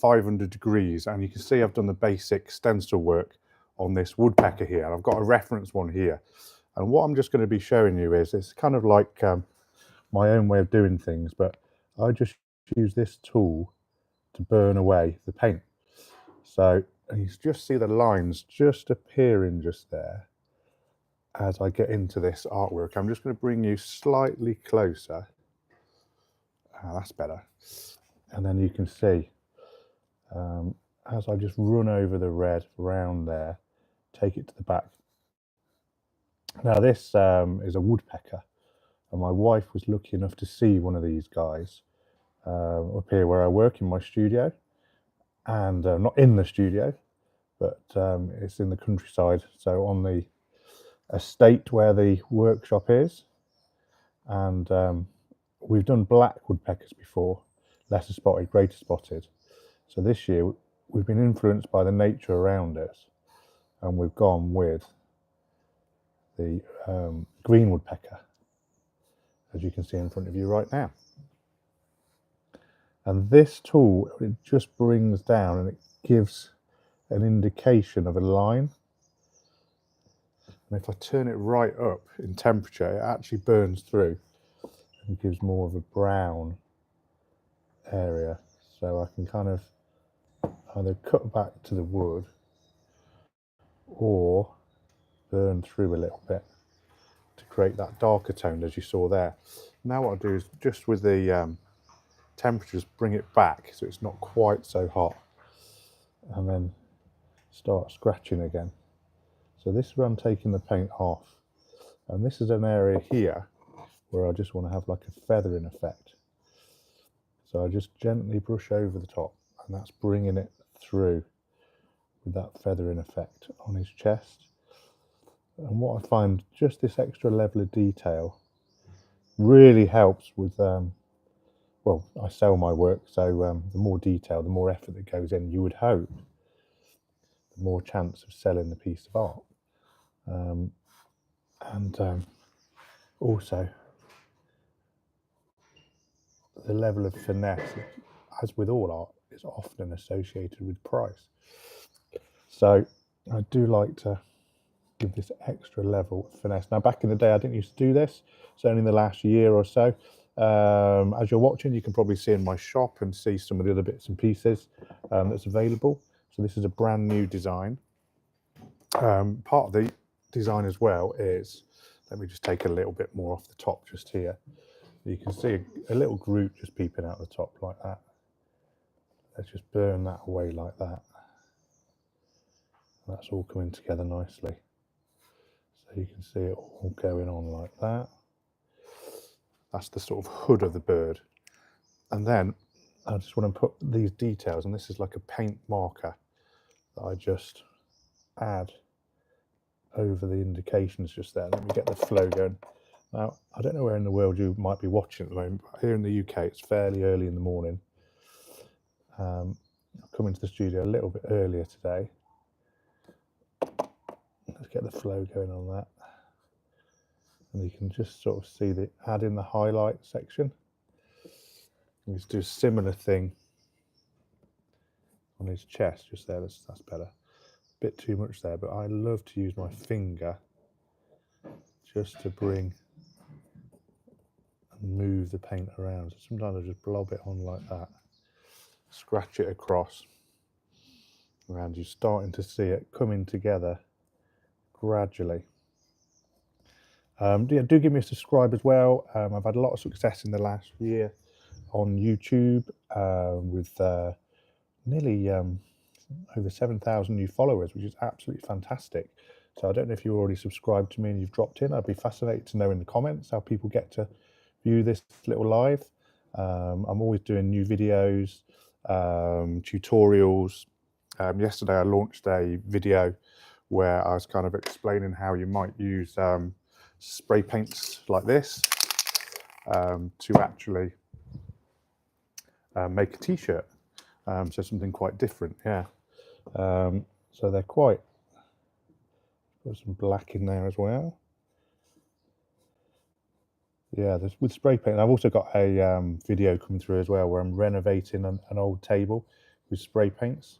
500 degrees, and you can see I've done the basic stencil work on this woodpecker here. I've got a reference one here, and what I'm just going to be showing you is it's kind of like my own way of doing things, but I just use this tool to burn away the paint. So you just see the lines just appearing just there as I get into this artwork. I'm just going to bring you slightly closer. That's better. And then you can see as I just run over the red around there, take it to the back. Now this is a woodpecker, and my wife was lucky enough to see one of these guys up here where I work in my studio, and not in the studio, but it's in the countryside, so on the estate where the workshop is. And we've done black woodpeckers before, lesser spotted, greater spotted. So this year we've been influenced by the nature around us, and we've gone with the green woodpecker, as you can see in front of you right now. And this tool, it just brings down and it gives an indication of a line. And if I turn it right up in temperature, it actually burns through and gives more of a brown area. So I can kind of either cut back to the wood or burn through a little bit to create that darker tone as you saw there. Now what I'll do is just with the temperatures bring it back so it's not quite so hot, and then start scratching again. So this is where I'm taking the paint off, and this is an area here where I just want to have like a feathering effect. So I just gently brush over the top, and that's bringing it through with that feathering effect on his chest. And what I find, just this extra level of detail really helps with well, I sell my work, so the more detail, the more effort that goes in, you would hope, the more chance of selling the piece of art. Also, the level of finesse, as with all art, is often associated with price. So I do like to give this extra level of finesse. Now, back in the day, I didn't used to do this. It's only in the last year or so. As you're watching, you can probably see in my shop and see some of the other bits and pieces that's available. So this is a brand new design. Part of the design as well is, let me just take a little bit more off the top just here. You can see a little groot just peeping out the top like that. Let's just burn that away like that. That's all coming together nicely. So you can see it all going on like that. That's the sort of hood of the bird. And then I just want to put these details, and this is like a paint marker that I just add over the indications just there. Let me get the flow going. Now, I don't know where in the world you might be watching at the moment, but here in the UK, it's fairly early in the morning. I've come into the studio a little bit earlier today. Let's get the flow going on that. And you can just sort of see the add in the highlight section. Let's do a similar thing on his chest just there. That's better. A bit too much there, but I love to use my finger just to bring and move the paint around. So sometimes I just blob it on like that, scratch it across, and you're starting to see it coming together gradually. Do give me a subscribe as well. I've had a lot of success in the last year on YouTube with nearly over 7,000 new followers, which is absolutely fantastic. So I don't know if you already subscribed to me and you've dropped in. I'd be fascinated to know in the comments how people get to view this little live. I'm always doing new videos, tutorials. Yesterday I launched a video where I was kind of explaining how you might use spray paints like this to actually make a t-shirt. So something quite different, yeah. So they're quite, put some black in there as well. Yeah, there's with spray paint. I've also got a video coming through as well where I'm renovating an old table with spray paints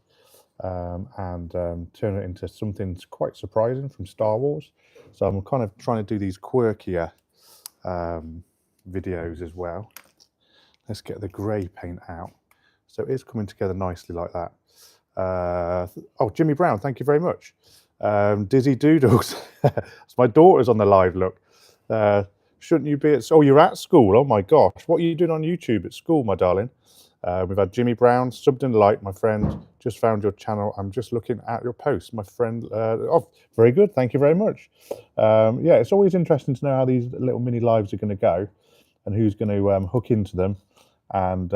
and turn it into something quite surprising from Star Wars. So I'm kind of trying to do these quirkier videos as well. Let's get the grey paint out. So it is coming together nicely like that. Oh, Jimmy Brown, thank you very much. Dizzy Doodles. It's my daughter's on the live, look. Shouldn't you be at... Oh, you're at school? Oh my gosh. What are you doing on YouTube at school, my darling? We've had Jimmy Brown, subbed and liked, my friend. Just found your channel. I'm just looking at your post, my friend. Oh, very good. Thank you very much. Yeah, it's always interesting to know how these little mini lives are going to go and who's going to hook into them. And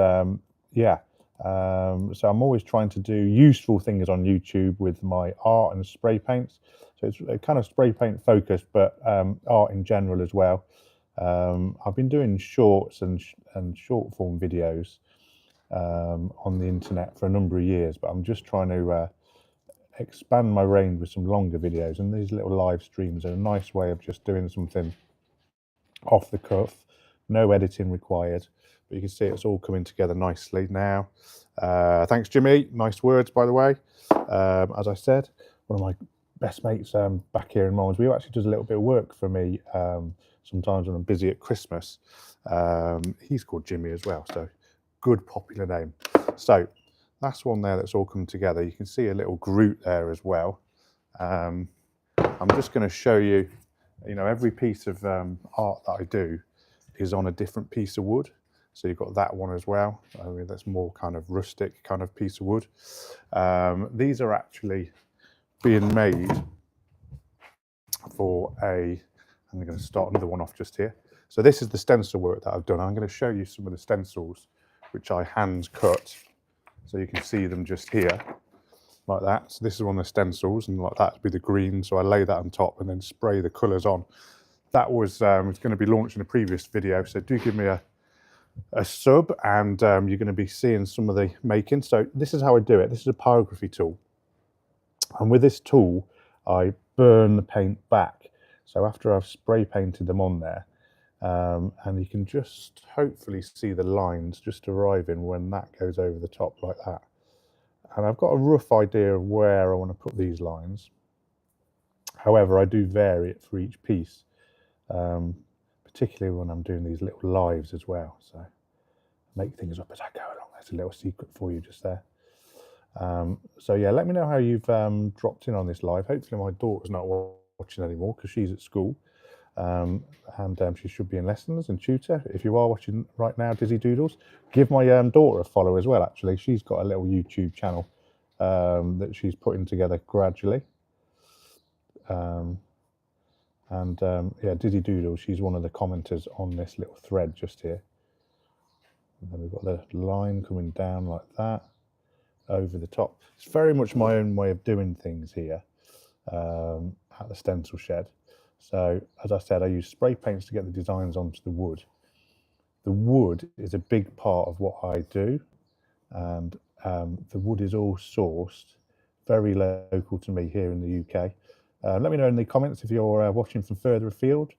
yeah, so I'm always trying to do useful things on YouTube with my art and spray paints. So it's kind of spray paint focused, but art in general as well. I've been doing shorts and short form videos on the internet for a number of years, but I'm just trying to expand my range with some longer videos, and these little live streams are a nice way of just doing something off the cuff, no editing required, but you can see it's all coming together nicely now. Thanks, Jimmy. Nice words, by the way. As I said, one of my best mates back here in Malmesbury, who actually does a little bit of work for me sometimes when I'm busy at Christmas. He's called Jimmy as well, so good popular name. So that's one there that's all come together. You can see a little Groot there as well. I'm just going to show you, every piece of art that I do is on a different piece of wood. So you've got that one as well. I mean, that's more kind of rustic kind of piece of wood. These are actually being made for I'm going to start another one off just here. So this is the stencil work that I've done. I'm going to show you some of the stencils which I hand cut. So you can see them just here, like that. So this is one of the stencils, and like that would be the green. So I lay that on top and then spray the colours on. That was it's going to be launched in a previous video. So do give me a sub, and you're going to be seeing some of the making. So this is how I do it. This is a pyrography tool. And with this tool, I burn the paint back. So after I've spray painted them on there, and you can just hopefully see the lines just arriving when that goes over the top like that. And I've got a rough idea of where I want to put these lines. However, I do vary it for each piece, particularly when I'm doing these little lives as well. So make things up as I go along. That's a little secret for you just there. So yeah, let me know how you've dropped in on this live. Hopefully my daughter's not watching anymore because she's at school. And she should be in lessons and tutor. If you are watching right now, Dizzy Doodles, give my daughter a follow as well. Actually, she's got a little YouTube channel that she's putting together gradually. Yeah, Dizzy Doodles, she's one of the commenters on this little thread just here. And then we've got the line coming down like that over the top. It's very much my own way of doing things here at the stencil shed. So, as I said, I use spray paints to get the designs onto the wood. The wood is a big part of what I do, and the wood is all sourced, very local to me here in the UK. Let me know in the comments if you're watching from further afield.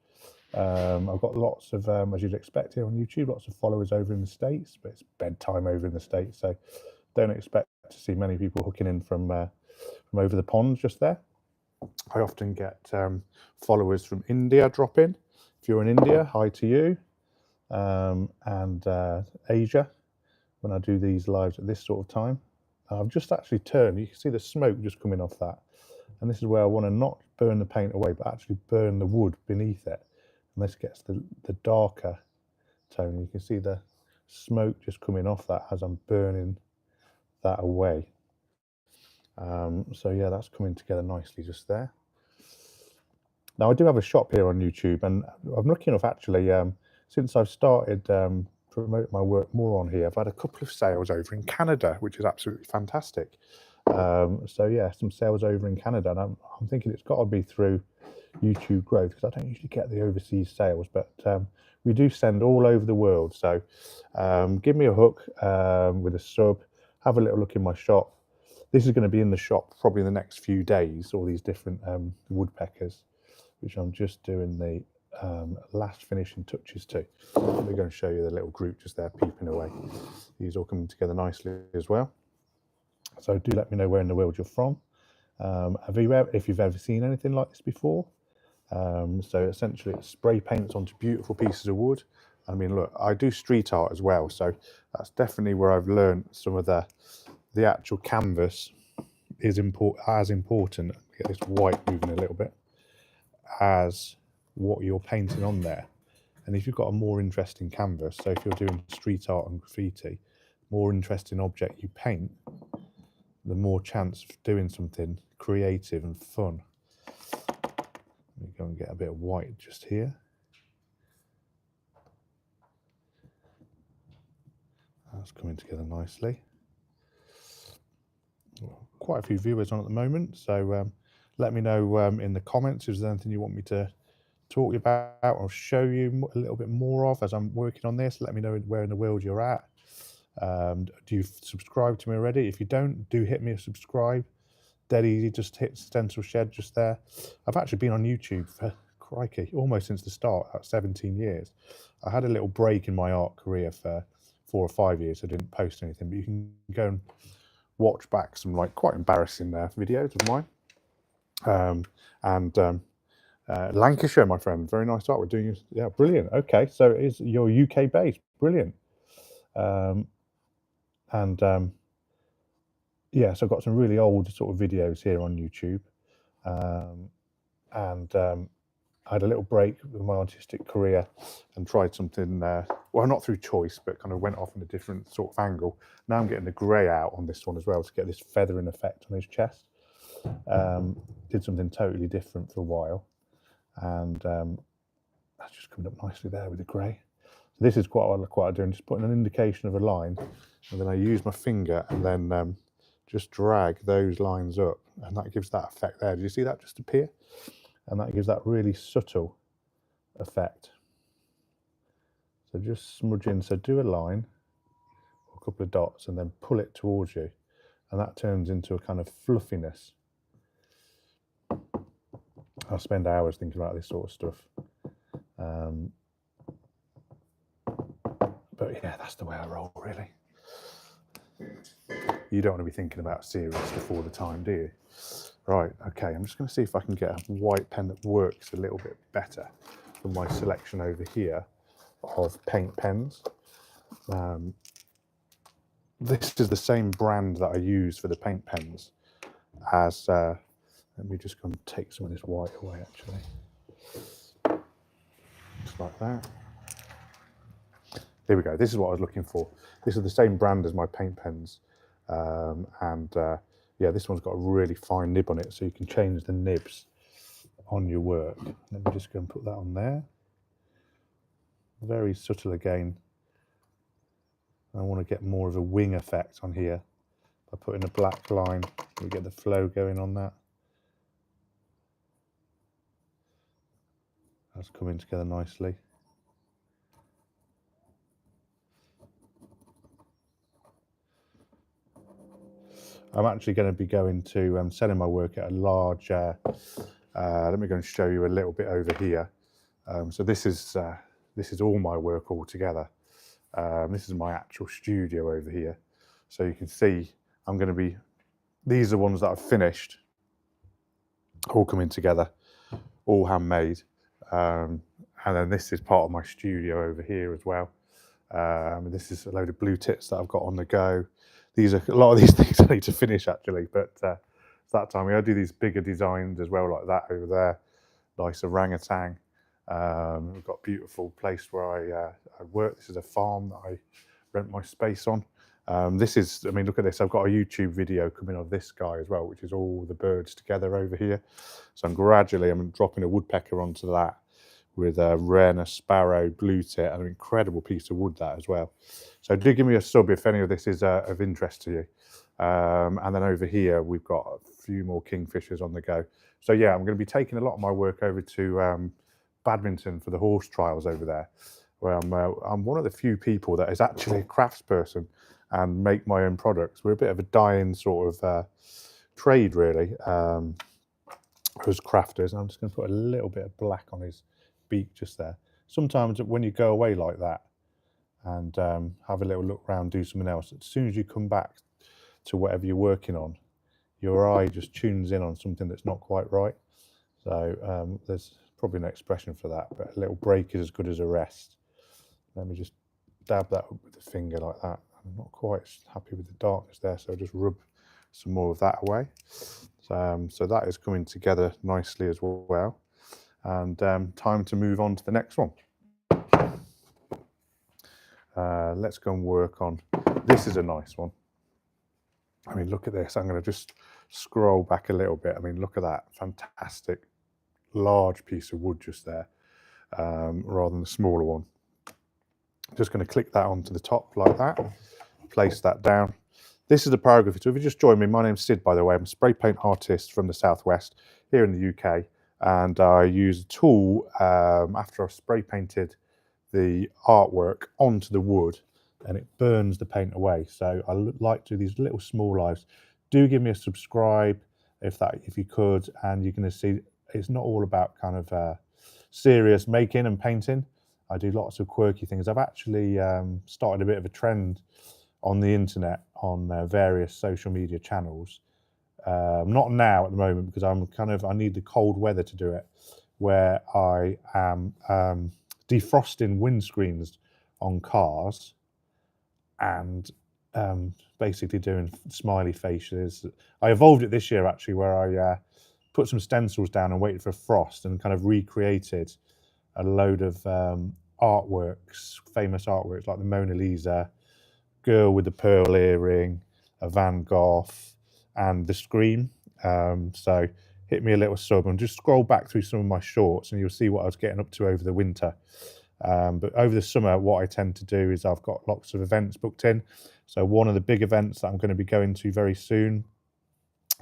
I've got lots of, as you'd expect here on YouTube, lots of followers over in the States, but it's bedtime over in the States, so don't expect to see many people hooking in from over the pond just there. I often get followers from India drop in. If you're in India, hi to you. And Asia, when I do these lives at this sort of time. I've just actually turned, you can see the smoke just coming off that. And this is where I want to not burn the paint away, but actually burn the wood beneath it. And this gets the darker tone. You can see the smoke just coming off that as I'm burning that away. So yeah, that's coming together nicely just there. Now I do have a shop here on YouTube, and I'm lucky enough actually, since I've started promoting my work more on here, I've had a couple of sales over in Canada, which is absolutely fantastic. So yeah, some sales over in Canada, and I'm thinking it's got to be through YouTube growth, because I don't usually get the overseas sales, but we do send all over the world. So give me a hook with a sub, have a little look in my shop. This is going to be in the shop probably in the next few days, all these different woodpeckers, which I'm just doing the last finishing touches to. We're going to show you the little group just there peeping away. These all coming together nicely as well. So do let me know where in the world you're from. If you've ever seen anything like this before. So essentially it spray paints onto beautiful pieces of wood. I mean, look, I do street art as well, so that's definitely where I've learned some of the actual canvas is as important. Get this white moving a little bit, as what you're painting on there. And if you've got a more interesting canvas, so if you're doing street art and graffiti, more interesting object you paint, the more chance of doing something creative and fun. Let me go and get a bit of white just here. That's coming together nicely. Quite a few viewers on at the moment, so let me know in the comments if there's anything you want me to talk about or show you a little bit more of as I'm working on this. Let me know where in the world you're at. Do you subscribe to me already? If you don't, do hit me a subscribe. Dead easy, just hit Stencil Shed just there. I've actually been on YouTube for, crikey, almost since the start, about 17 years. I had a little break in my art career for 4 or 5 years. I didn't post anything, but you can go and watch back some like quite embarrassing videos of mine. Lancashire, my friend, very nice art. We're doing, yeah, brilliant. Okay, so you're UK based, brilliant. Yeah, so I've got some really old sort of videos here on YouTube. I had a little break with my artistic career and tried something, well, not through choice, but kind of went off in a different sort of angle. Now I'm getting the grey out on this one as well to get this feathering effect on his chest. Did something totally different for a while, and that's just coming up nicely there with the grey. So this is quite what I'm doing, just putting an indication of a line, and then I use my finger and then just drag those lines up, and that gives that effect there. Do you see that just appear? And that gives that really subtle effect. So just smudge in, so do a line, a couple of dots, and then pull it towards you, and that turns into a kind of fluffiness. I spend hours thinking about this sort of stuff. But yeah, that's the way I roll, really. You don't want to be thinking about serious stuff all the time, do you? Right, okay, I'm just going to see if I can get a white pen that works a little bit better than my selection over here of paint pens. This is the same brand that I use for the paint pens as, let me just go and take some of this white away actually. Just like that. There we go, this is what I was looking for. This is the same brand as my paint pens. Yeah, this one's got a really fine nib on it, so you can change the nibs on your work. Let me just go and put that on there. Very subtle again. I want to get more of a wing effect on here. By putting a black line, you get the flow going on that. That's coming together nicely. I'm actually going to be going to selling my work at a large, let me go and show you a little bit over here. So this is all my work all together. This is my actual studio over here. So you can see I'm going to be, these are ones that I've finished, all coming together, all handmade. And then this is part of my studio over here as well. This is a load of blue tits that I've got on the go. These are a lot of these things I need to finish actually, but it's that time. I do these bigger designs as well, like that over there. Nice orangutan. We've got a beautiful place where I work. This is a farm that I rent my space on. This is, I mean, look at this. I've got a YouTube video coming of this guy as well, which is all the birds together over here. So I'm dropping a woodpecker onto that with a wren, a sparrow, blue tit, and an incredible piece of wood that as well. So do give me a sub if any of this is of interest to you. And then over here, we've got a few more kingfishers on the go. So yeah, I'm going to be taking a lot of my work over to Badminton for the horse trials over there, where I'm one of the few people that is actually a craftsperson and make my own products. We're a bit of a dying sort of trade, really, as crafters. I'm just going to put a little bit of black on his beak just there. Sometimes when you go away like that and have a little look around, do something else, as soon as you come back, to whatever you're working on, your eye just tunes in on something that's not quite right. So there's probably an expression for that, but a little break is as good as a rest. Let me just dab that up with the finger like that. I'm not quite happy with the darkness there, so I'll just rub some more of that away. So that is coming together nicely as well. And time to move on to the next one. Let's go and work on, this is a nice one. I mean, look at this. I'm going to just scroll back a little bit. I mean, look at that fantastic large piece of wood just there, rather than the smaller one. Just going to click that onto the top like that, place that down. This is the pyrography. So if you just join me, my name's Sid, by the way. I'm a spray paint artist from the Southwest here in the UK, and I use a tool after I've spray painted the artwork onto the wood, and it burns the paint away. So I like to do these little small lives. Do give me a subscribe if you could, and you're going to see it's not all about kind of serious making and painting. I do lots of quirky things. I've actually started a bit of a trend on the internet on various social media channels. Not now at the moment, because I need the cold weather to do it, where I am defrosting windscreens on cars and basically doing smiley faces. I evolved it this year actually, where I put some stencils down and waited for frost and kind of recreated a load of artworks, famous artworks like the Mona Lisa, Girl with the Pearl Earring, a Van Gogh, and the Scream. So hit me a little sub and just scroll back through some of my shorts and you'll see what I was getting up to over the winter. But over the summer, what I tend to do is I've got lots of events booked in. So one of the big events that I'm going to be going to very soon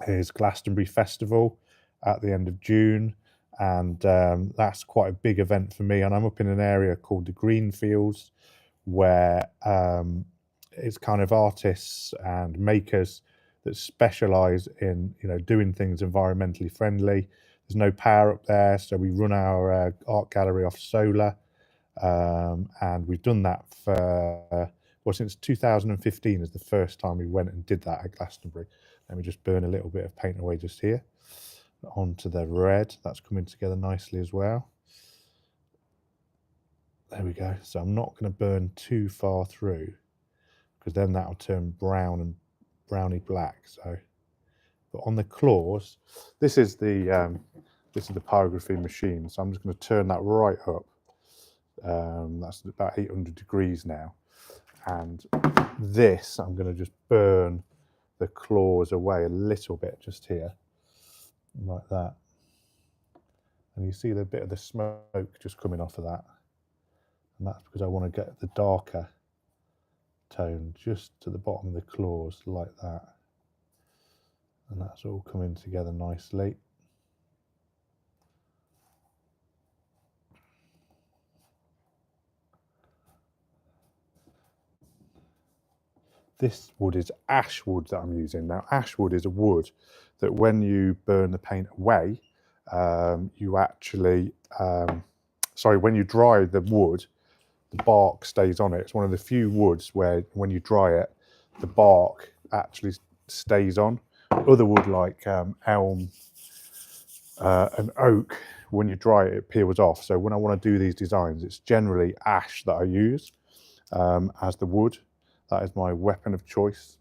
is Glastonbury Festival at the end of June. And that's quite a big event for me. And I'm up in an area called the Greenfields, where it's kind of artists and makers that specialize in, doing things environmentally friendly. There's no power up there, so we run our art gallery off solar. And we've done that for, since 2015 is the first time we went and did that at Glastonbury. Let me just burn a little bit of paint away just here. Onto the red, that's coming together nicely as well. There we go. So I'm not going to burn too far through, because then that'll turn brown and browny black. So, but on the claws, this is the pyrography machine. So I'm just going to turn that right up. That's about 800 degrees now, and this I'm going to just burn the claws away a little bit just here, like that. And you see the bit of the smoke just coming off of that, and that's because I want to get the darker tone just to the bottom of the claws like that, and that's all coming together nicely. This wood is ash wood that I'm using. Now, ash wood is a wood that when you burn the paint away, you actually, when you dry the wood, the bark stays on it. It's one of the few woods where when you dry it, the bark actually stays on. Other wood like elm and oak, when you dry it, it peels off. So when I want to do these designs, it's generally ash that I use as the wood. That is my weapon of choice.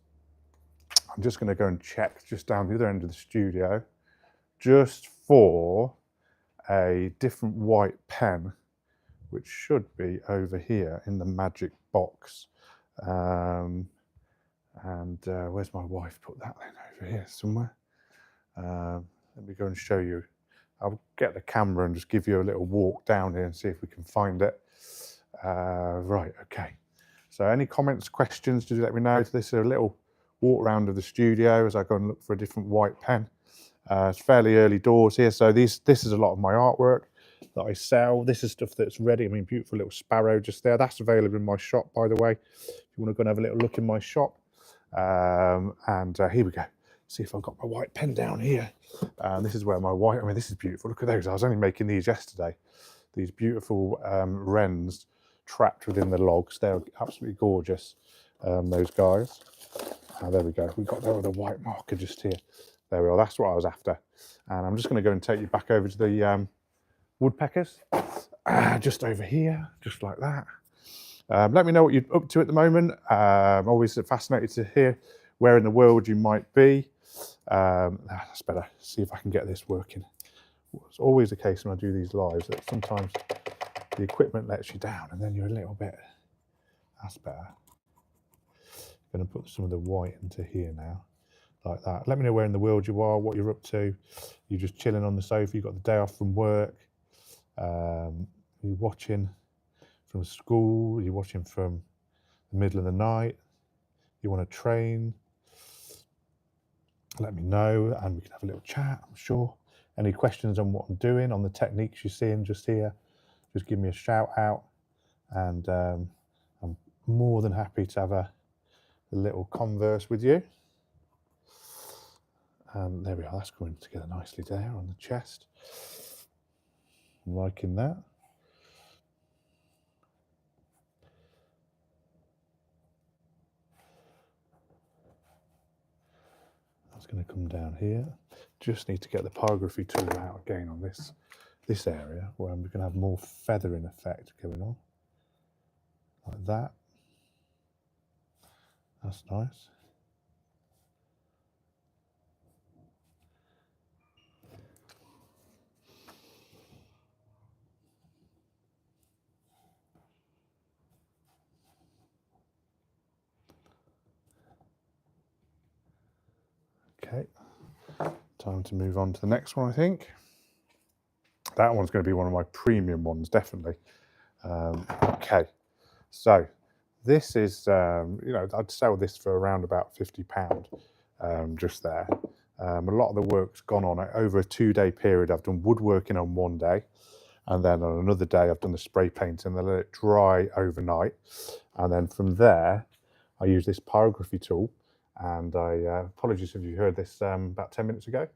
I'm just going to go and check just down the other end of the studio just for a different white pen, which should be over here in the magic box. Where's my wife put that then? Over here somewhere. Let me go and show you. I'll get the camera and just give you a little walk down here and see if we can find it. Right, okay. So any comments, questions, just let me know. This is a little walk around of the studio as I go and look for a different white pen. It's fairly early doors here, so this is a lot of my artwork that I sell. This is stuff that's ready. I mean, beautiful little sparrow just there. That's available in my shop, by the way. If you want to go and have a little look in my shop. Here we go. See if I've got my white pen down here. This is where my white, this is beautiful. Look at those. I was only making these yesterday. These beautiful wrens trapped within the logs. They're absolutely gorgeous, those guys. Oh, there we go. We've got there with a white marker just here. There we are. That's what I was after. And I'm just going to go and take you back over to the woodpeckers. Just over here, just like that. Let me know what you're up to at the moment. I'm always fascinated to hear where in the world you might be. That's better. See if I can get this working. It's always the case when I do these lives that sometimes the equipment lets you down and then you're a little bit. That's better. I'm going to put some of the white into here now, like that. Let me know where in the world you are, what you're up to. You're just chilling on the sofa, you've got the day off from work, you're watching from school, you're watching from the middle of the night, you want to train, let me know and we can have a little chat, I'm sure. Any questions on what I'm doing, on the techniques you're seeing just here, just give me a shout out, and I'm more than happy to have a little converse with you. There we are, that's going together nicely there on the chest. I'm liking that. That's going to come down here. Just need to get the pyrography tool out again on this area where we can have more feathering effect going on. Like that. That's nice. Okay, time to move on to the next one, I think. That one's going to be one of my premium ones, definitely. Okay, so this is, you know, I'd sell this for around about £50 just there. A lot of the work's gone on over a 2-day period. I've done woodworking on one day, and then on another day I've done the spray paint and then let it dry overnight. And then from there, I use this pyrography tool. And apologies if you heard this about 10 minutes ago.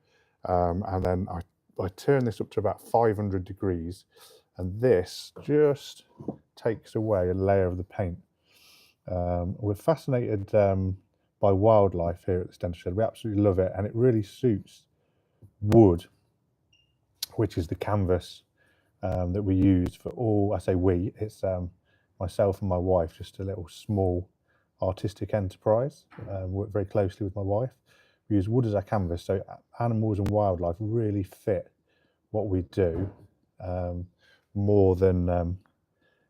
And then I turn this up to about 500 degrees, and this just takes away a layer of the paint. We're fascinated by wildlife here at the Stencil Shed. We absolutely love it, and it really suits wood, which is the canvas that we use for all, I say we, it's myself and my wife, just a little small artistic enterprise. Work very closely with my wife. We use wood as our canvas, so animals and wildlife really fit what we do more than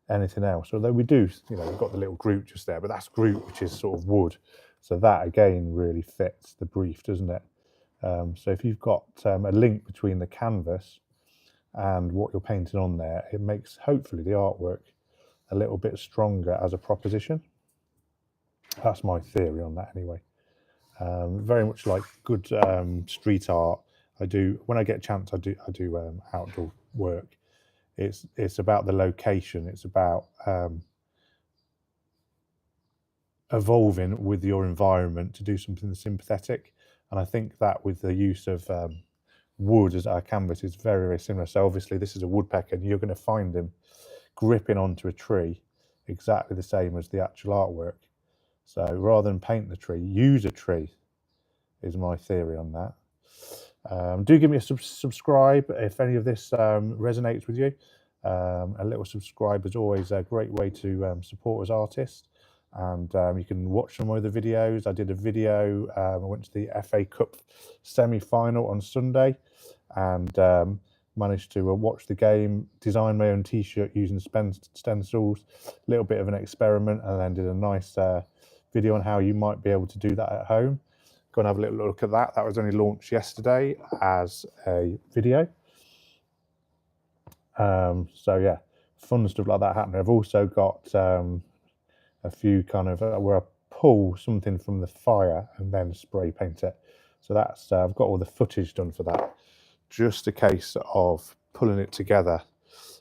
anything else. Although we do, you know, we've got the little Groot just there, but that's Groot, which is sort of wood. So that again really fits the brief, doesn't it? So if you've got a link between the canvas and what you're painting on there, it makes hopefully the artwork a little bit stronger as a proposition. That's my theory on that anyway. Very much like good street art. I do, when I get a chance, I do outdoor work. It's about the location. It's about evolving with your environment to do something sympathetic. And I think that with the use of wood as our canvas is very, very similar. So obviously this is a woodpecker, and you're going to find him gripping onto a tree exactly the same as the actual artwork. So rather than paint the tree, use a tree, is my theory on that. Do give me a subscribe if any of this resonates with you. A little subscribe is always a great way to support us artists. And you can watch some other videos. I did a video, I went to the FA Cup semi-final on Sunday, and managed to watch the game, design my own t-shirt using stencils, a little bit of an experiment, and then did a nice video on how you might be able to do that at home. Go and have a little look at that. That was only launched yesterday as a video. So yeah, fun stuff like that happening. I've also got a few kind of where I pull something from the fire and then spray paint it. So that's I've got all the footage done for that. Just a case of pulling it together.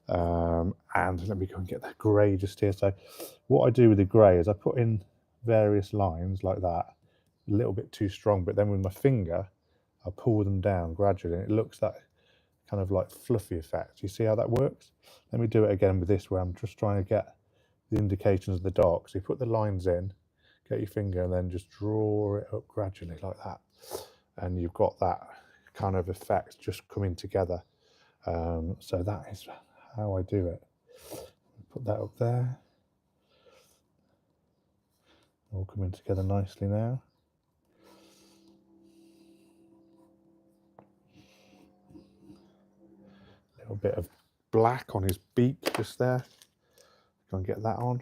And let me go and get that grey just here. So what I do with the grey is I put in various lines like that, a little bit too strong, but then with my finger I pull them down gradually, and it looks that kind of like fluffy effect. You see how that works? Let me do it again with this, where I'm just trying to get the indications of the dark. So you put the lines in, get your finger and then just draw it up gradually like that. And you've got that kind of effect just coming together. So that is how I do it. Put that up there. All coming together nicely now. A little bit of black on his beak just there. Go and get that on.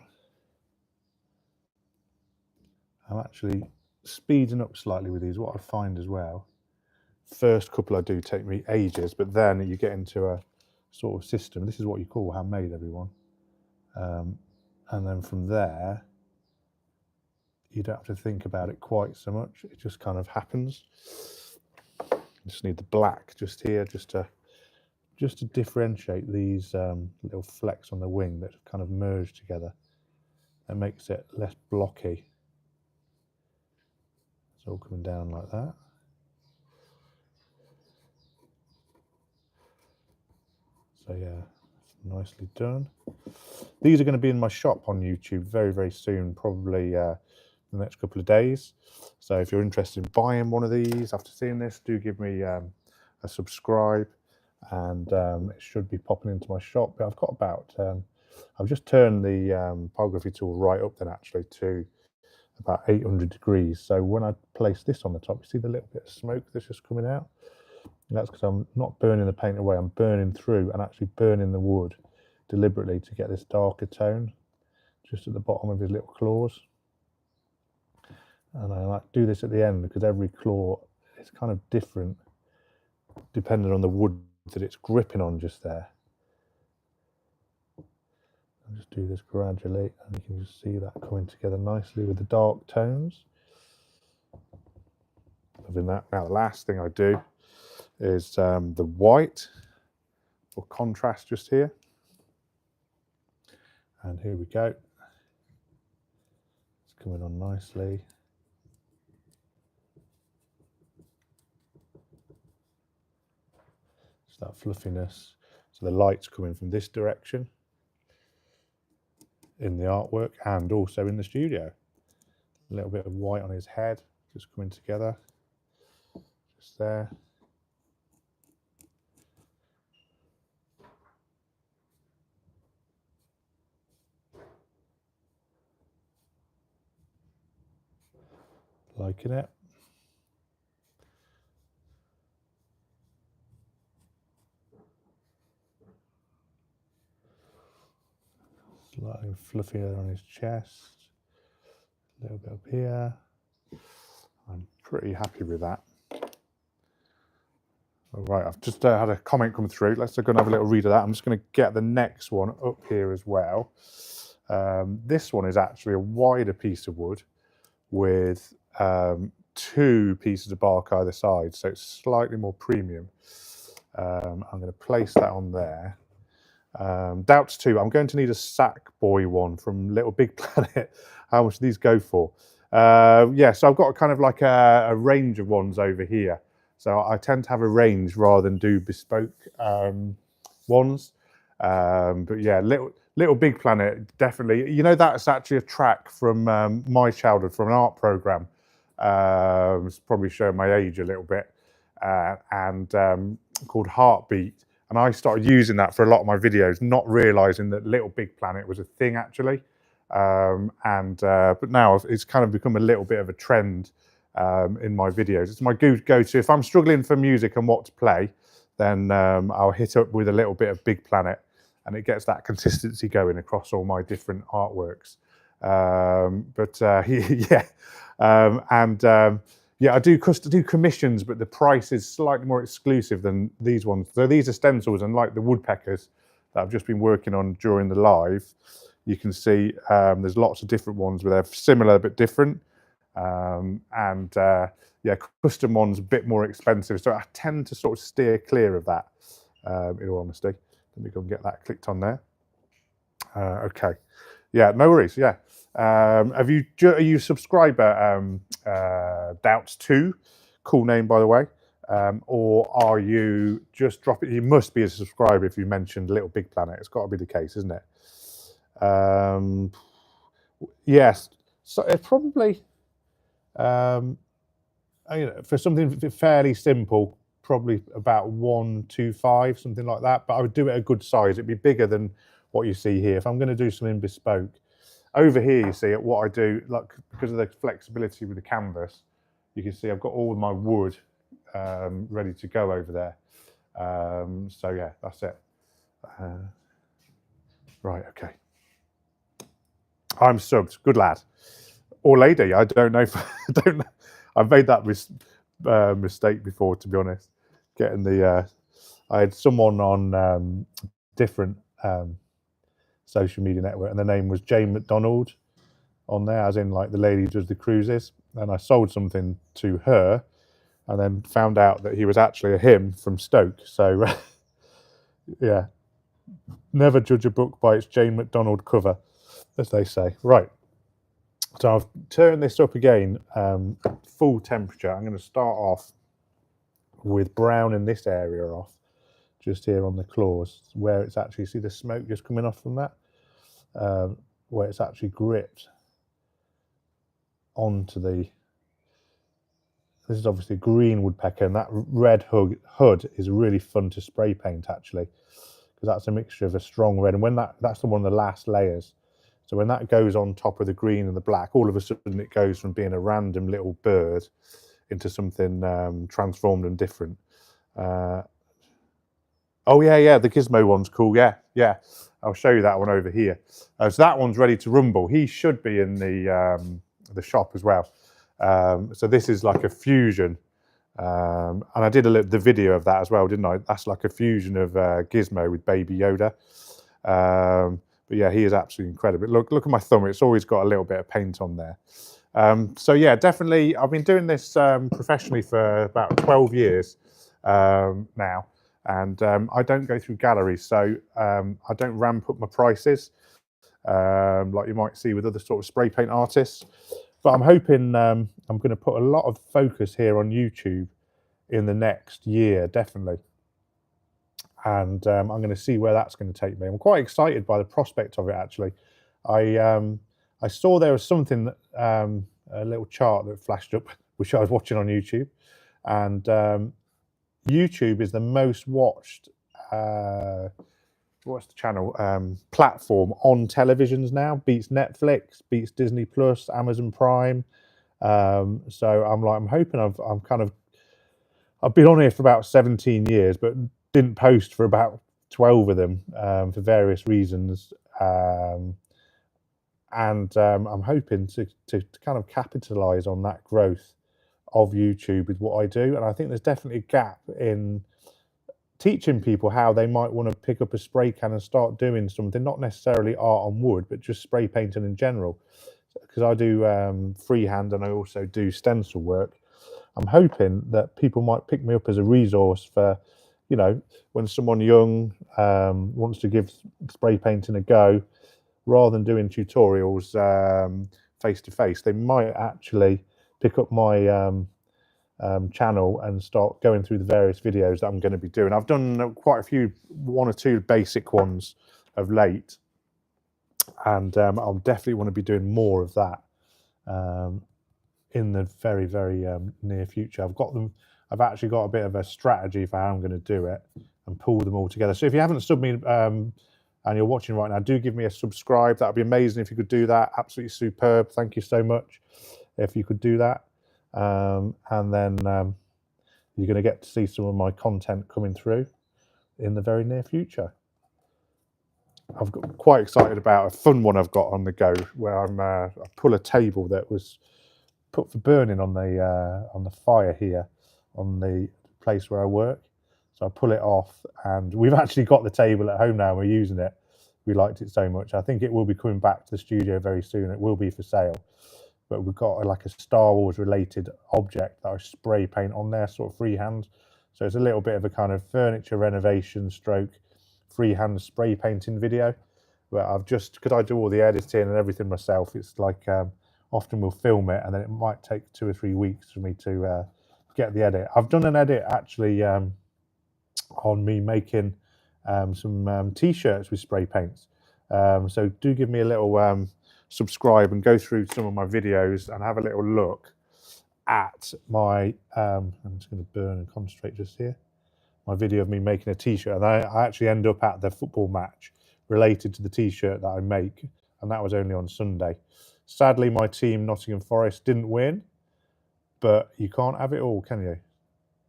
I'm actually speeding up slightly with these. What I find as well, first couple I do take me ages, but then you get into a sort of system. This is what you call handmade, everyone. And then from there, you don't have to think about it quite so much. It just kind of happens. You just need the black just here, just to differentiate these little flecks on the wing that have kind of merged together. That makes it less blocky. It's all coming down like that. So yeah, nicely done. These are going to be in my shop on YouTube very, very soon, probably the next couple of days. So if you're interested in buying one of these after seeing this, do give me a subscribe, and it should be popping into my shop. But I've got about, I've just turned the pyrography tool right up then actually to about 800 degrees. So when I place this on the top, you see the little bit of smoke that's just coming out? And that's because I'm not burning the paint away, I'm burning through and actually burning the wood deliberately to get this darker tone just at the bottom of his little claws. And I like to do this at the end because every claw is kind of different depending on the wood that it's gripping on just there. I'll just do this gradually and you can just see that coming together nicely with the dark tones. Loving that. Now the last thing I do is the white for contrast just here. And here we go. It's coming on nicely. Just that fluffiness. So the light's coming from this direction in the artwork and also in the studio. A little bit of white on his head, just coming together. Just there. Liking it. Slightly fluffier on his chest. A little bit up here. I'm pretty happy with that. All right, I've just had a comment come through. Let's go and have a little read of that. I'm just going to get the next one up here as well. This one is actually a wider piece of wood with 2 pieces of bark either side, so it's slightly more premium. I'm going to place that on there. Doubts 2, I'm going to need a sack boy one from Little Big Planet. How much do these go for? Yeah, so I've got kind of like a range of ones over here. So I tend to have a range rather than do bespoke ones. But yeah, Little Big Planet, definitely. You know, that's actually a track from my childhood, from an art program. It's probably showing my age a little bit, and called Heartbeat. And I started using that for a lot of my videos, not realizing that Little Big Planet was a thing actually. But now it's kind of become a little bit of a trend in my videos. It's my go-to. If I'm struggling for music and what to play, then I'll hit up with a little bit of Big Planet, and it gets that consistency going across all my different artworks. Yeah, I do commissions, but the price is slightly more exclusive than these ones. So these are stencils, and like the woodpeckers that I've just been working on during the live, you can see there's lots of different ones where they're similar but different. Yeah, custom ones a bit more expensive, so I tend to sort of steer clear of that. In all honesty, let me go and get that clicked on there. Okay, yeah, no worries. Yeah, are you a subscriber? Doubts 2, cool name by the way, or are you just dropping? You must be a subscriber if you mentioned Little Big Planet. It's got to be the case, isn't it? Yes. So it's probably, for something fairly simple, probably about 125, something like that. But I would do it a good size. It'd be bigger than what you see here. If I'm going to do something bespoke, over here you see it. What I do, like because of the flexibility with the canvas, you can see I've got all of my wood ready to go over there. So yeah, that's it. Right, okay. I'm subbed. Good lad. Or lady, I don't know. I don't know. I've made that mistake before, to be honest. Getting the, I had someone on different social media network, and the name was Jane McDonald on there, as in like the lady who does the cruises. And I sold something to her, and then found out that he was actually a him from Stoke. So yeah, never judge a book by its Jane McDonald cover, as they say. Right. So I've turned this up again, full temperature. I'm going to start off with browning this area off, just here on the claws, where it's actually, see the smoke just coming off from that, where it's actually gripped onto the, this is obviously green woodpecker, and that red hood is really fun to spray paint actually, because that's a mixture of a strong red, and when that's one of the last layers. So when that goes on top of the green and the black, all of a sudden it goes from being a random little bird into something transformed and different. Oh yeah, the gizmo one's cool. Yeah. I'll show you that one over here. So that one's ready to rumble. He should be in the shop as well. So this is like a fusion, and I did the video of that as well, didn't I? That's like a fusion of Gizmo with Baby Yoda. But yeah, he is absolutely incredible. Look at my thumb. It's always got a little bit of paint on there. So yeah, definitely. I've been doing this professionally for about 12 years now, and I don't go through galleries, so I don't ramp up my prices like you might see with other sort of spray paint artists. But I'm hoping I'm going to put a lot of focus here on YouTube in the next year, definitely. And I'm going to see where that's going to take me. I'm quite excited by the prospect of it, actually. I saw there was something, a little chart that flashed up, which I was watching on YouTube. And YouTube is the most watched, what's the channel, platform on televisions now. Beats Netflix, beats Disney Plus, Amazon Prime. So I'm hoping I've been on here for about 17 years, but didn't post for about 12 of them for various reasons. And I'm hoping to kind of capitalize on that growth of YouTube with what I do. And I think there's definitely a gap in teaching people how they might want to pick up a spray can and start doing something, not necessarily art on wood, but just spray painting in general. Because I do freehand and I also do stencil work. I'm hoping that people might pick me up as a resource for, you know, when someone young wants to give spray painting a go, rather than doing tutorials face to face, they might actually pick up my channel and start going through the various videos that I'm going to be doing. I've done quite a few, one or two basic ones of late, and I'll definitely want to be doing more of that in the very, very near future. I've actually got a bit of a strategy for how I'm going to do it and pull them all together. So if you haven't subbed me and you're watching right now, do give me a subscribe. That would be amazing if you could do that. Absolutely superb. Thank you so much if you could do that. And then you're going to get to see some of my content coming through in the very near future. I've got quite excited about a fun one I've got on the go, where I pull a table that was put for burning on the fire here on the place where I work. So I pull it off, and we've actually got the table at home now. We're using it. We liked it so much. I think it will be coming back to the studio very soon. It will be for sale. But we've got like a Star Wars related object that I spray paint on there, sort of freehand. So it's a little bit of a kind of furniture renovation stroke freehand spray painting video. But I've just, because I do all the editing and everything myself, it's like often we'll film it and then it might take 2 or 3 weeks for me to get the edit. I've done an edit actually on me making some t-shirts with spray paints. So do give me a little subscribe and go through some of my videos and have a little look at my, I'm just going to burn and concentrate just here, my video of me making a t-shirt. And I actually end up at the football match related to the t-shirt that I make, and that was only on Sunday. Sadly, my team, Nottingham Forest, didn't win, but you can't have it all, can you?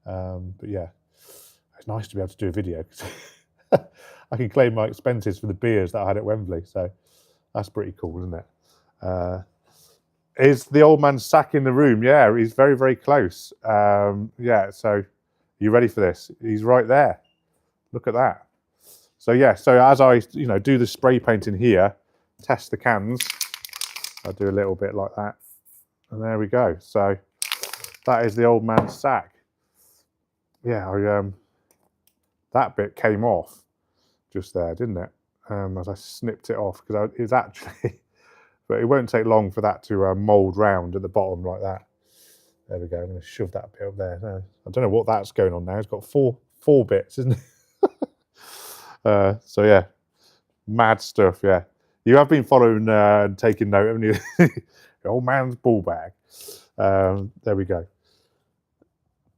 But yeah, it's nice to be able to do a video. I can claim my expenses for the beers that I had at Wembley, so that's pretty cool, isn't it? Is the old man Sack in the room? Yeah, he's very, very close. Yeah, so you ready for this? He's right there. Look at that. So yeah, so as I do the spray painting here, test the cans, I'll do a little bit like that, and there we go. So that is the old man's Sack. Yeah, that bit came off just there, didn't it? As I snipped it off, because it's actually, but it won't take long for that to mould round at the bottom like that. There we go. I'm going to shove that bit up there. I don't know what that's going on now. It's got four bits, isn't it? So yeah, mad stuff. Yeah, you have been following and taking note, haven't you? The old man's ball bag. There we go.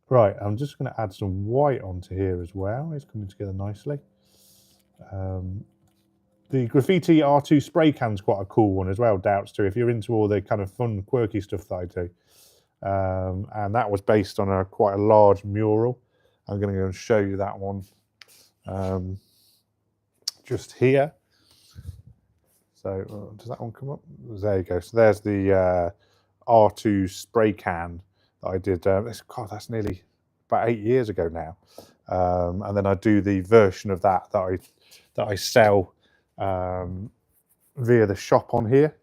Right, I'm just going to add some white onto here as well. It's coming together nicely. The graffiti R2 spray can's quite a cool one as well, doubts too, if you're into all the kind of fun, quirky stuff that I do. And that was based on quite a large mural. I'm going to go and show you that one just here. So does that one come up? There you go. So there's the R2 spray can that I did. God, that's nearly about 8 years ago now. And then I do the version of that I sell via the shop on here.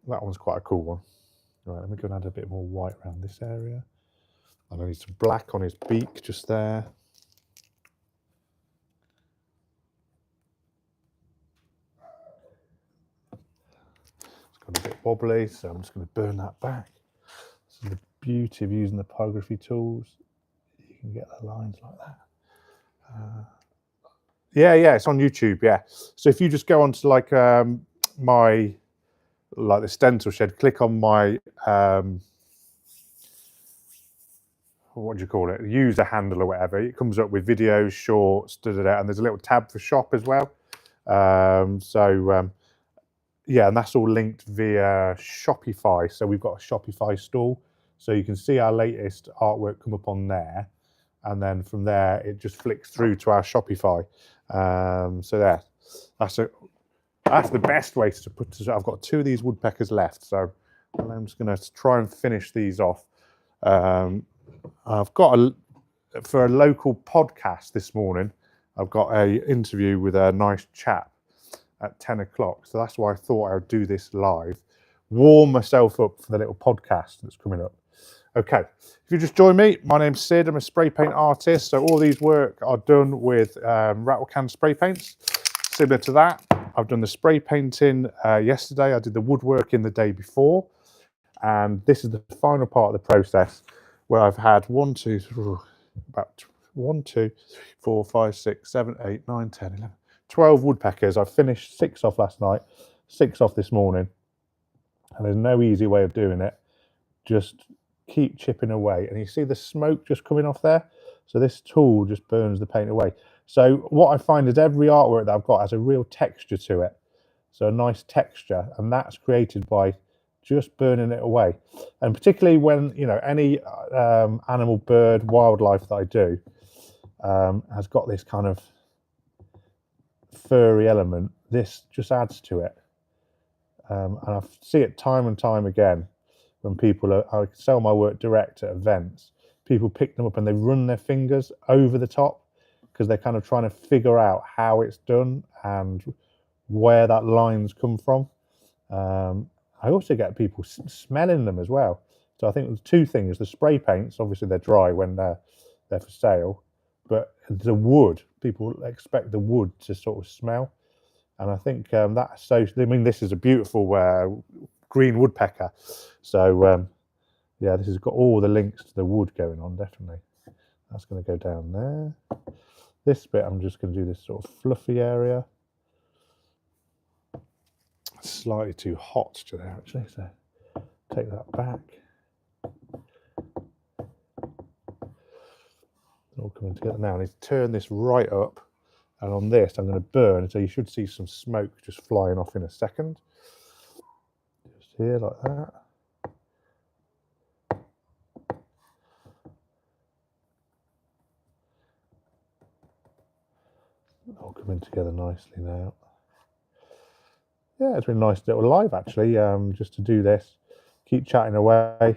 That one's quite a cool one. Right, let me go and add a bit more white around this area. And I need some black on his beak just there. It's got a bit wobbly, so I'm just going to burn that back. This is the beauty of using the pyrography tools. You can get the lines like that. Yeah, it's on YouTube, yeah. So if you just go onto like the Stencil shed, click on my what do you call it, user handle or whatever, it comes up with videos, shorts, and there's a little tab for shop as well. Yeah, and that's all linked via Shopify. So we've got a Shopify store, so you can see our latest artwork come up on there, and then from there it just flicks through to our Shopify. So there, that's the best way to put it. I've got 2 of these woodpeckers left, so I'm just going to try and finish these off. I've got for a local podcast this morning, I've got an interview with a nice chap at 10 o'clock. So that's why I thought I would do this live, warm myself up for the little podcast that's coming up. Okay, if you just join me, my name's Sid, I'm a spray paint artist. So all these work are done with rattle can spray paints. Similar to that, I've done the spray painting yesterday. I did the woodworking the day before. And this is the final part of the process, where I've had 1, 2, 3, about 1, 2, 4, 5, 6, 7, 8, 9, 10, 11, 12 woodpeckers. I finished 6 off last night, 6 off this morning. And there's no easy way of doing it. Just keep chipping away. And you see the smoke just coming off there? So this tool just burns the paint away. So what I find is every artwork that I've got has a real texture to it. So a nice texture, and that's created by just burning it away. And particularly when, any animal, bird, wildlife that I do has got this kind of furry element, this just adds to it. And I see it time and time again when I sell my work direct at events. People pick them up and they run their fingers over the top because they're kind of trying to figure out how it's done and where that line's come from. I also get people smelling them as well. So I think there's 2 things. The spray paints, obviously they're dry when they're for sale, but the wood, people expect the wood to sort of smell. And I think this is a beautiful green woodpecker. So yeah, this has got all the links to the wood going on, definitely. That's going to go down there. This bit, I'm just going to do this sort of fluffy area. slightly too hot today actually, so take that back. All coming together now. I need to turn this right up, and on this I'm going to burn, so you should see some smoke just flying off in a second. Just here like that. All coming together nicely now. Yeah, it's been a nice little live actually, just to do this, keep chatting away.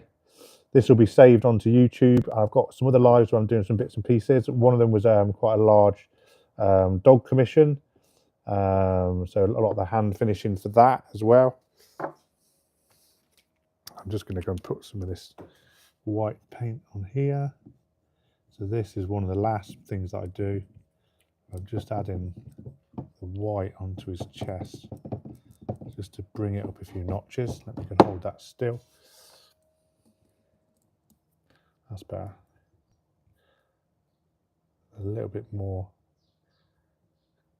This will be saved onto YouTube. I've got some other lives where I'm doing some bits and pieces. One of them was quite a large dog commission, so a lot of the hand finishing for that as well. I'm just going to go and put some of this white paint on here. So this is one of the last things that I do. I'm just adding the white onto his chest, just to bring it up a few notches. Let me go hold that still. That's better. A little bit more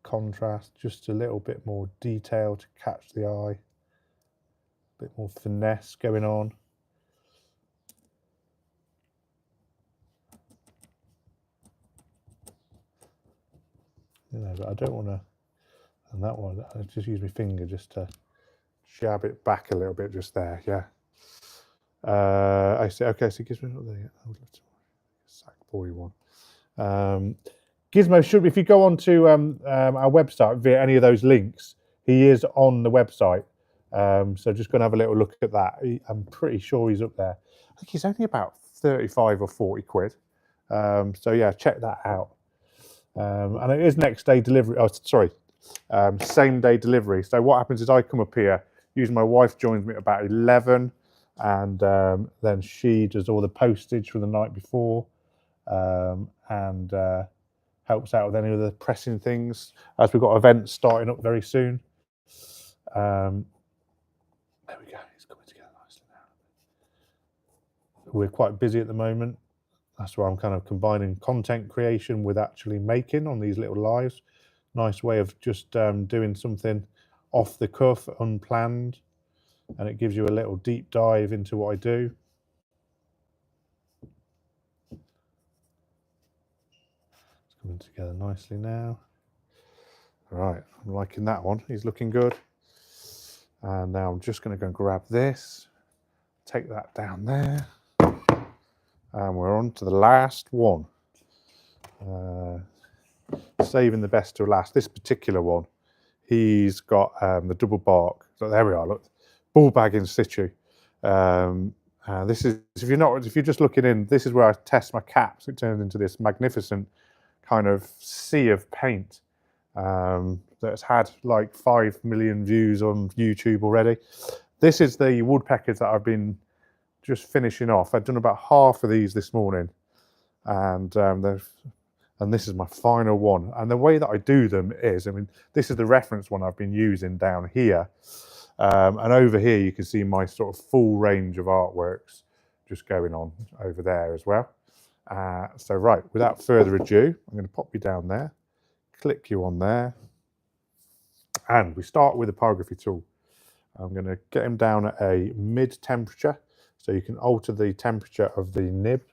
contrast, just a little bit more detail to catch the eye. A bit more finesse going on. You know, but I don't want to, and that one, I just use my finger just to jab it back a little bit just there, yeah. I see, okay, so Gizmo not there yet. Sack boy one. Gizmo should, if you go onto our website via any of those links, he is on the website. So just going to have a little look at that. I'm pretty sure he's up there. I think he's only about 35 or 40 quid. So yeah, check that out. And it is next day delivery. Oh, sorry, same day delivery. So what happens is I come up here, usually my wife joins me at about 11, and then she does all the postage for the night before, and helps out with any of the pressing things, as we've got events starting up very soon. There we go, it's coming together nicely now. We're quite busy at the moment. That's why I'm kind of combining content creation with actually making on these little lives. Nice way of just doing something off the cuff, unplanned, and it gives you a little deep dive into what I do. It's coming together nicely now. All right, I'm liking that one. He's looking good. And now I'm just going to go and grab this, take that down there, and we're on to the last one. Saving the best to last. This particular one, he's got the double bark. So there we are. Look, ball bag in situ. This is, if you're just looking in, this is where I test my caps. It turns into this magnificent kind of sea of paint that's had like 5 million views on YouTube already. This is the woodpeckers that I've been just finishing off. I've done about half of these this morning, and this is my final one. And the way that I do them is, I mean, this is the reference one I've been using down here. And over here, you can see my sort of full range of artworks just going on over there as well. So right, without further ado, I'm going to pop you down there, click you on there, and we start with the pyrography tool. I'm going to get him down at a mid temperature, so you can alter the temperature of the nib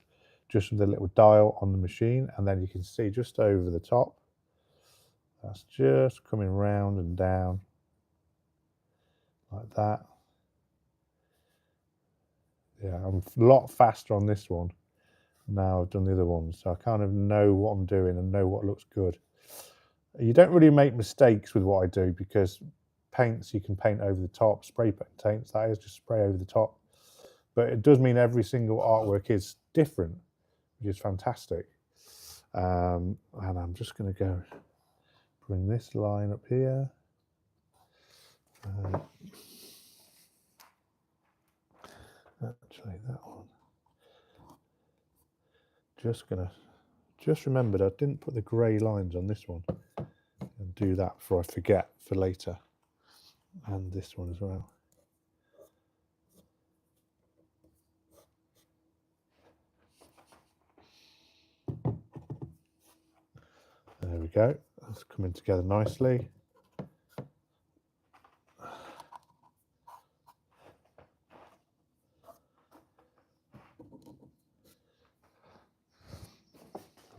just with the little dial on the machine, and then you can see just over the top, that's just coming round and down like that. Yeah, I'm a lot faster on this one now I've done the other ones, so I kind of know what I'm doing and know what looks good. You don't really make mistakes with what I do, because paints you can paint over the top, spray paints, that is, just spray over the top. But it does mean every single artwork is different, which is fantastic. And I'm just going to go bring this line up here. Actually, that one. Just remembered I didn't put the grey lines on this one, and do that before I forget for later. And this one as well. There we go. That's coming together nicely.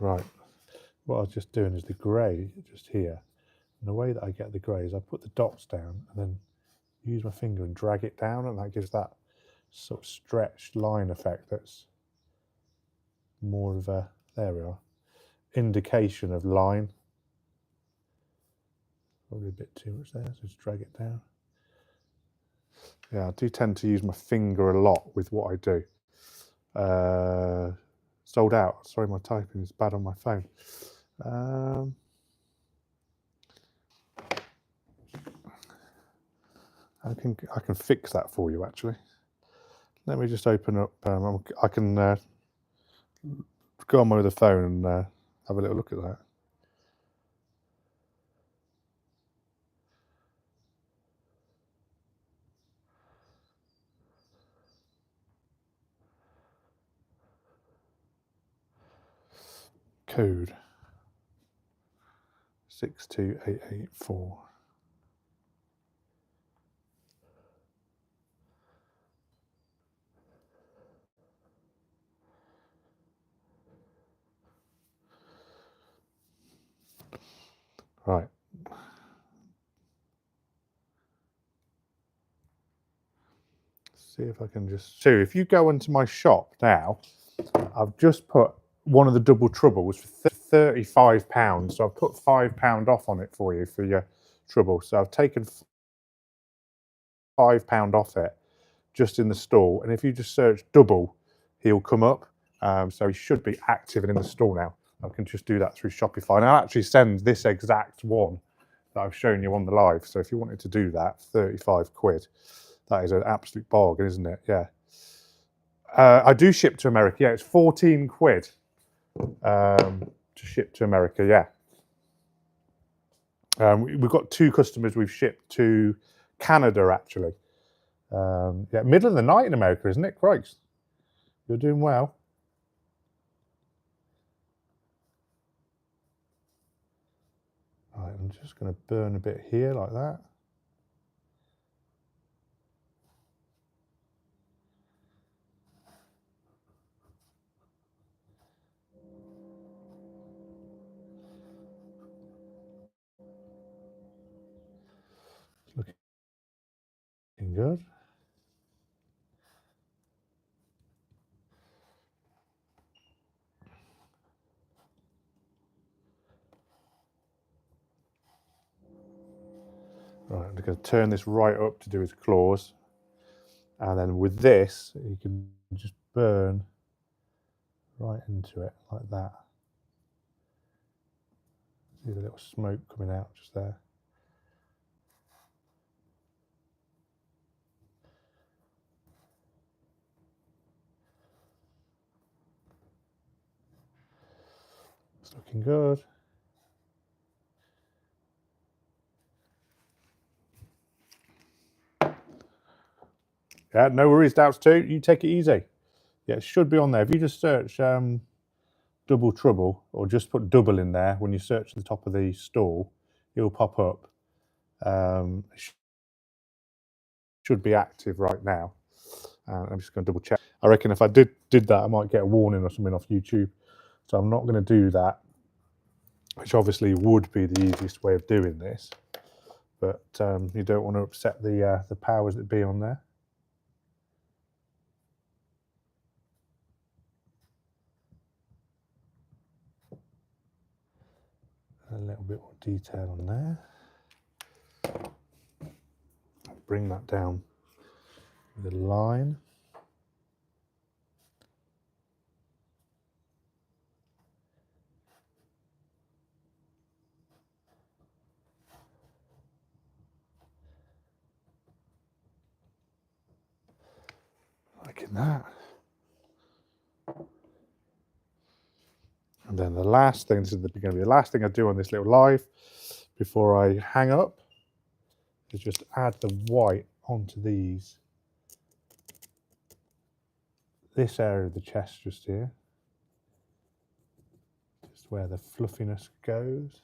Right, what I was just doing is the grey just here. And the way that I get the grey is I put the dots down and then use my finger and drag it down, and that gives that sort of stretched line effect that's more of a, there we are, indication of line. Probably a bit too much there, so just drag it down. Yeah, I do tend to use my finger a lot with what I do. Sold out. Sorry, my typing is bad on my phone. I can fix that for you actually. Let me just open up. I can go on my other phone and have a little look at that. Code 62884. Right. See if I can just. So if you go into my shop now, I've just put one of the double troubles for £35. So I've put £5 off on it for you for your trouble. So I've taken £5 off it just in the store. And if you just search double, he'll come up. So he should be active and in the store now. I can just do that through Shopify. And I'll actually send this exact one that I've shown you on the live. So if you wanted to do that, 35 quid. That is an absolute bargain, isn't it? Yeah. I do ship to America. Yeah, it's 14 quid to ship to America. Yeah. We've got 2 customers we've shipped to Canada, actually. Yeah, middle of the night in America, isn't it? Christ. You're doing well. Right, I'm just going to burn a bit here like that. It's looking good. Right, I'm going to turn this right up to do his claws. And then with this, you can just burn right into it like that. See the little smoke coming out just there. It's looking good. Yeah, no worries, doubts too. You take it easy. Yeah, it should be on there. If you just search double trouble or just put double in there, when you search the top of the stall, it'll pop up. Should be active right now. I'm just going to double check. I reckon if I did that, I might get a warning or something off YouTube. So I'm not going to do that, which obviously would be the easiest way of doing this. But you don't want to upset the powers that be on there. A little bit more detail on there. Bring that down with a line. Like that. And then the last thing, this is going to be the last thing I do on this little live before I hang up, is just add the white onto this area of the chest just here, just where the fluffiness goes.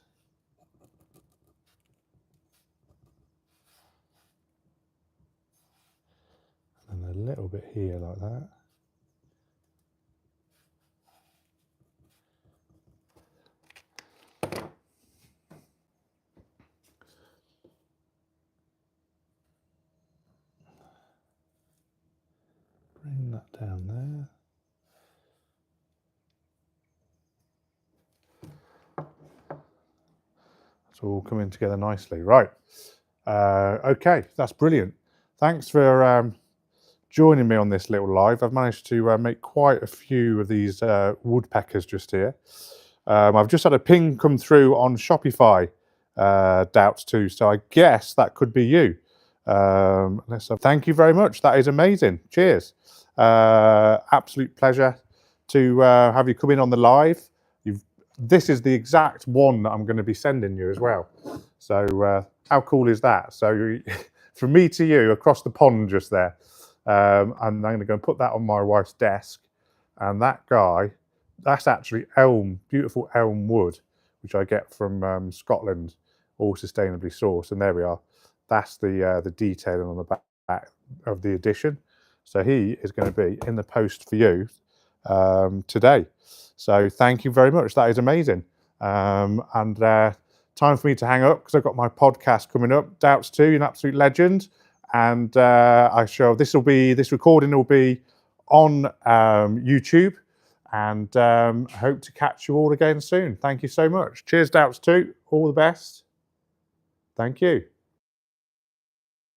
And a little bit here like that. It's all coming together nicely. Right. Okay, that's brilliant. Thanks for joining me on this little live. I've managed to make quite a few of these woodpeckers just here. I've just had a ping come through on Shopify, Doubts too, so I guess that could be you. Thank you very much. That is amazing. Cheers. Absolute pleasure to have you come in on the live. This is the exact one that I'm going to be sending you as well. So how cool is that? So from me to you across the pond just there. And I'm going to go and put that on my wife's desk. And that guy, that's actually elm, beautiful elm wood, which I get from Scotland, all sustainably sourced. And there we are. That's the detailing on the back of the edition. So he is going to be in the post for you today. So thank you very much. That is amazing. And time for me to hang up because I've got my podcast coming up. Doubts too, an absolute legend. And this recording will be on YouTube. And hope to catch you all again soon. Thank you so much. Cheers, Doubts too. All the best. Thank you.